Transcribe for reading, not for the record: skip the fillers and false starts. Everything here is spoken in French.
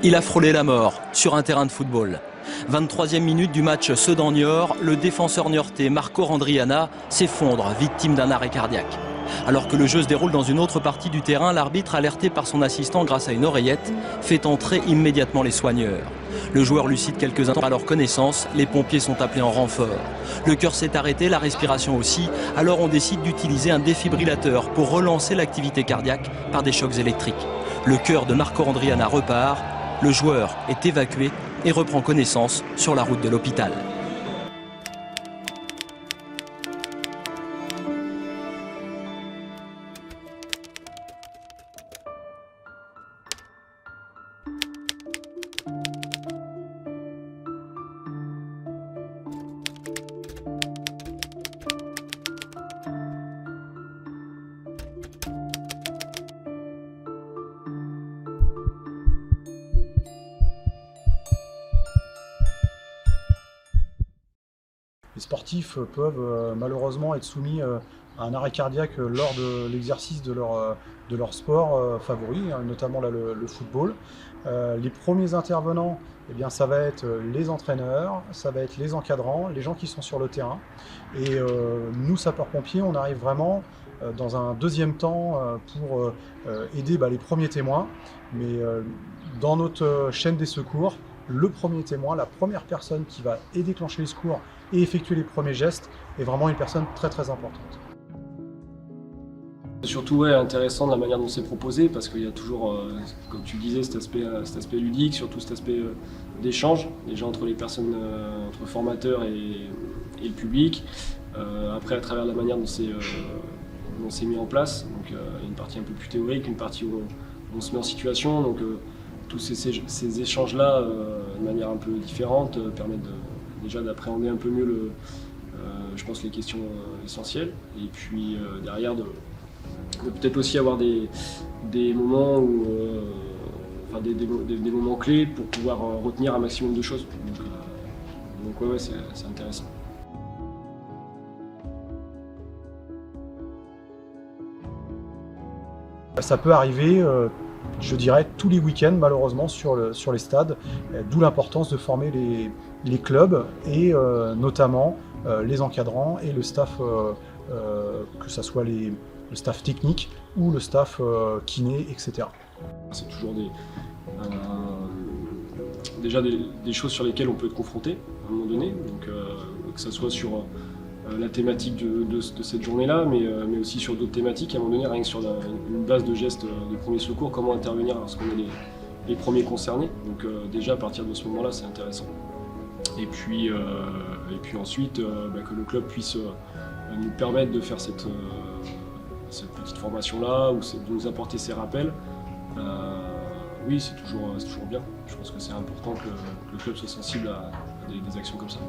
Il a frôlé la mort sur un terrain de football. 23e minute du match Sedan-Niort, le défenseur niortais Marco Randriana s'effondre, victime d'un arrêt cardiaque. Alors que le jeu se déroule dans une autre partie du terrain, l'arbitre, alerté par son assistant grâce à une oreillette, fait entrer immédiatement les soigneurs. Le joueur lucide quelques instants à leur connaissance, les pompiers sont appelés en renfort. Le cœur s'est arrêté, la respiration aussi, alors on décide d'utiliser un défibrillateur pour relancer l'activité cardiaque par des chocs électriques. Le cœur de Marco Randriana repart, le joueur est évacué et reprend connaissance sur la route de l'hôpital. Les sportifs peuvent malheureusement être soumis à un arrêt cardiaque lors de l'exercice de leur sport favori, notamment là, le football. Les premiers intervenants, eh bien, ça va être les entraîneurs, ça va être les encadrants, les gens qui sont sur le terrain. Et nous, sapeurs-pompiers, on arrive vraiment dans un deuxième temps pour aider les premiers témoins. Mais dans notre chaîne des secours, le premier témoin, la première personne qui va déclencher les secours et effectuer les premiers gestes est vraiment une personne très très importante. C'est surtout intéressant de la manière dont c'est proposé parce qu'il y a toujours, comme tu disais, cet aspect ludique, surtout cet aspect d'échange, déjà entre les personnes, entre formateurs et le public. Après, à travers la manière dont c'est mis en place, donc il y a une partie un peu plus théorique, une partie où on se met en situation. Donc, tous ces échanges-là, de manière un peu différente, permettent déjà d'appréhender un peu mieux je pense, les questions essentielles. Et puis derrière, de peut-être aussi avoir des moments où, des moments clés pour pouvoir retenir un maximum de choses. Donc ouais, c'est intéressant. Ça peut arriver, je dirais, tous les week-ends malheureusement sur les stades, d'où l'importance de former les clubs et notamment les encadrants et le staff, que ce soit le staff technique ou le staff kiné, etc. C'est toujours déjà des choses sur lesquelles on peut être confronté à un moment donné, donc, que ce soit sur la thématique de cette journée-là, mais aussi sur d'autres thématiques, à un moment donné, rien que sur une base de gestes de premier secours, comment intervenir lorsqu'on est les premiers concernés. Donc déjà à partir de ce moment-là, c'est intéressant. Et puis ensuite, que le club puisse nous permettre de faire cette petite formation-là, ou de nous apporter ces rappels. Oui, c'est toujours bien. Je pense que c'est important que le club soit sensible à des actions comme ça.